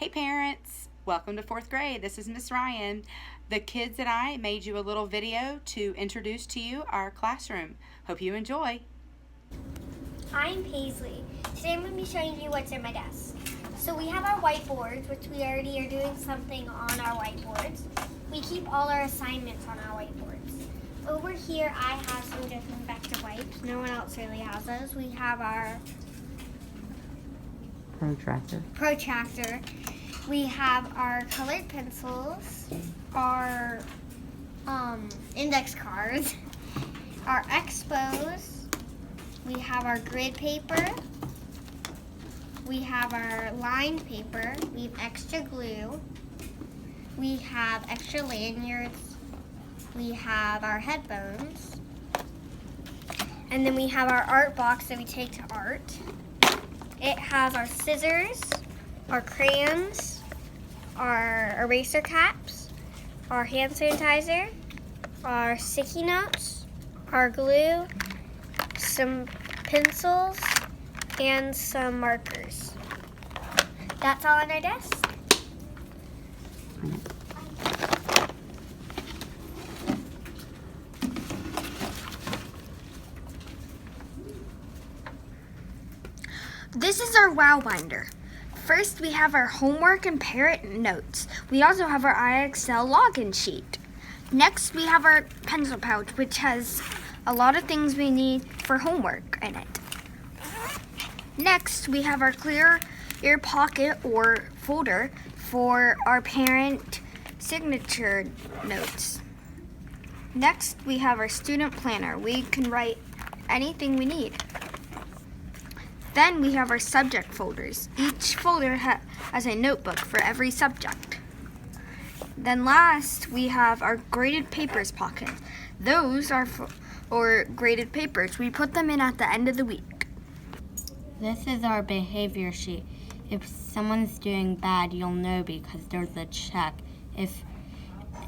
Hey parents, welcome to 4th grade. This is Miss Ryan. The kids and I made you a little video to introduce to you our classroom. Hope you enjoy. I'm Paisley. Today I'm going to be showing you what's in my desk. So we have our whiteboards, which we already are doing something on our whiteboards. We keep all our assignments on our whiteboards. Over here I have some different vector wipes. No one else really has those. We have our protractor. We have our colored pencils, our index cards, our expos. We have our grid paper. We have our lined paper. We have extra glue. We have extra lanyards. We have our headphones. And then we have our art box that we take to art. It has our scissors, our crayons, our eraser caps, our hand sanitizer, our sticky notes, our glue, some pencils, and some markers. That's all on our desk. This is our WOW binder. First, we have our homework and parent notes. We also have our IXL login sheet. Next, we have our pencil pouch, which has a lot of things we need for homework in it. Next, we have our clear ear pocket or folder for our parent signature notes. Next, we have our student planner. We can write anything we need. Then we have our subject folders. Each folder has a notebook for every subject. Then last, we have our graded papers pocket. Those are for graded papers. We put them in at the end of the week. This is our behavior sheet. If someone's doing bad, you'll know because there's a check. If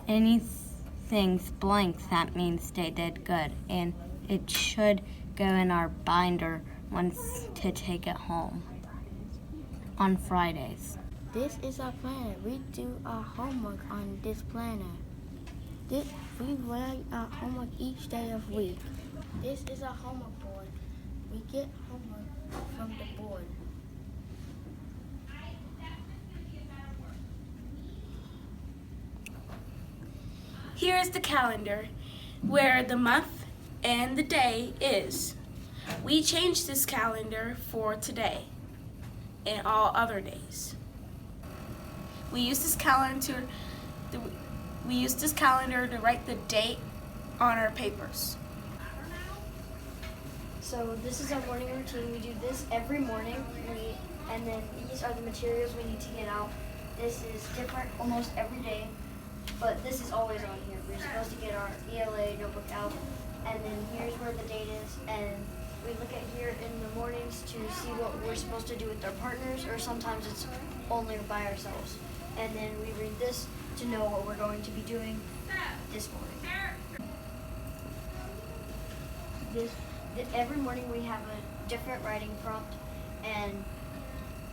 anything's blank, that means they did good. And it should go in our binder once to take it home on Fridays. This is our planner. We do our homework on this planner. We write our homework each day of the week. This is our homework board. We get homework from the board. Here is the calendar where the month and the day is. We changed this calendar for today and all other days. We use this calendar to write the date on our papers. So this is our morning routine. We do this every morning. And then these are the materials we need to get out. This is different almost every day, but this is always on here. We're supposed to get our ELA notebook out, and then here's where the date is, and we look at here in the mornings to see what we're supposed to do with our partners, or sometimes it's only by ourselves. And then we read this to know what we're going to be doing this morning. Every morning we have a different writing prompt, and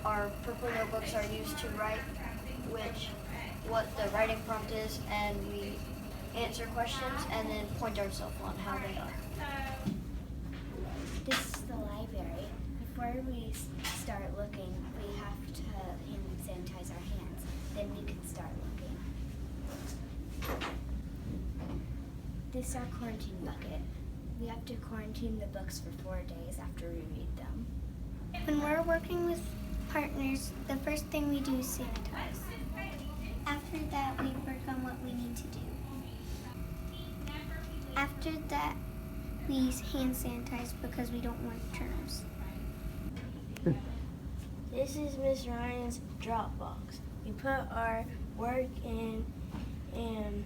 our purple notebooks are used to write what the writing prompt is, and we answer questions and then point ourselves on how they are. This is the library. Before we start looking, we have to hand sanitize our hands. Then we can start looking. This is our quarantine bucket. We have to quarantine the books for 4 days after we read them. When we're working with partners, the first thing we do is sanitize. After that, we work on what we need to do. After that, we hand sanitize because we don't want germs. This is Miss Ryan's Dropbox. We put our work in, and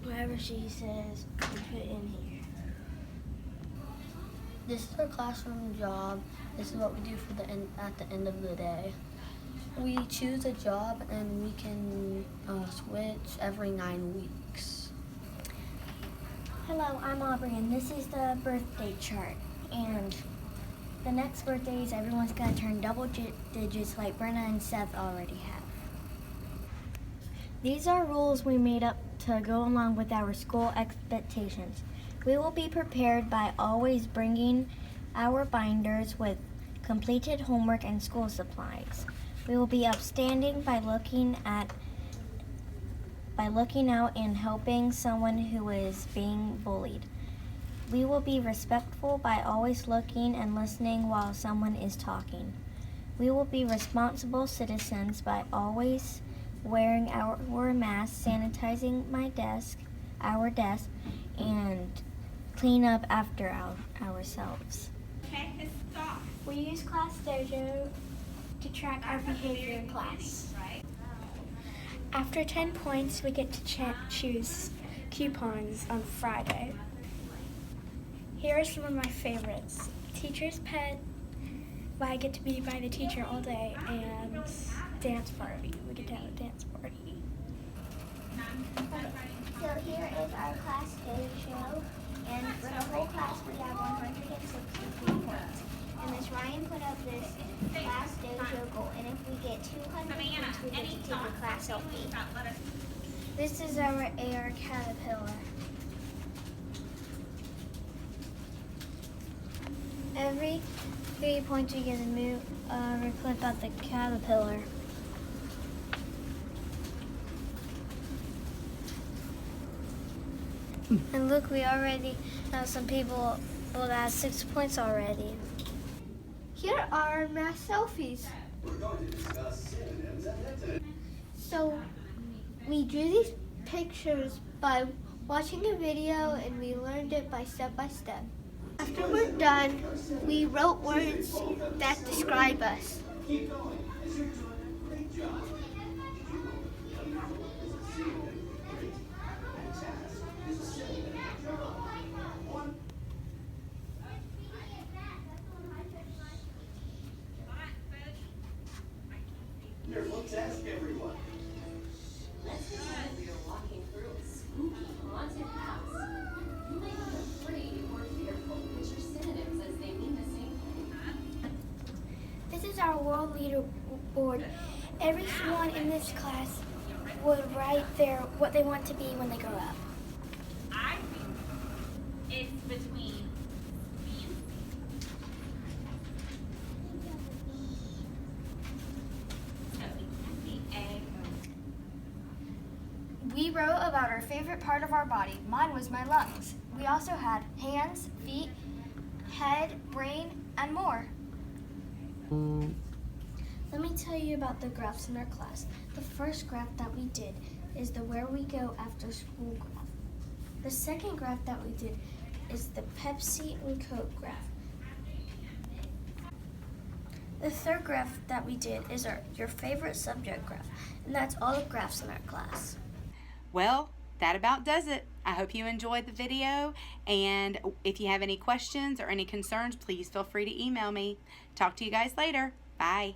whatever she says, we put in here. This is our classroom job. This is what we do at the end of the day. We choose a job and we can switch every 9 weeks. Hello, I'm Aubrey, and this is the birthday chart. And the next birthdays, everyone's going to turn double digits like Brenna and Seth already have. These are rules we made up to go along with our school expectations. We will be prepared by always bringing our binders with completed homework and school supplies. We will be upstanding by looking out and helping someone who is being bullied. We will be respectful by always looking and listening while someone is talking. We will be responsible citizens by always wearing our masks, sanitizing our desk, and clean up after ourselves. We use Class Dojo to track our behavior in class. After 10 points, we get to choose coupons on Friday. Here are some of my favorites. Teacher's Pet, where I get to be by the teacher all day, and dance party. We get to have a dance party. So here is our Class Dojo, and for the whole class we have 163 points. And Ms. Ryan put up this Class Dojo goal, and if we get 200 points, we get to take a class selfie. This is our AR Caterpillar. Every 3 points we get a clip out the caterpillar. And look, we already have some people that have 6 points already. Here are math selfies. So we drew these pictures by watching a video, and we learned it by step. After we're done, we wrote words that describe us. Ask everyone. Let's pretend we are walking through a spooky haunted house. You may be afraid or fearful, which are synonyms as they mean the same thing. This is our world leader board. Everyone in this class would write what they want to be when they grow up. I think it's between We wrote about our favorite part of our body. Mine was my lungs. We also had hands, feet, head, brain, and more. Let me tell you about the graphs in our class. The first graph that we did is the where we go after school graph. The second graph that we did is the Pepsi and Coke graph. The third graph that we did is your favorite subject graph, and that's all the graphs in our class. Well, that about does it. I hope you enjoyed the video, and if you have any questions or any concerns, please feel free to email me. Talk to you guys later. Bye.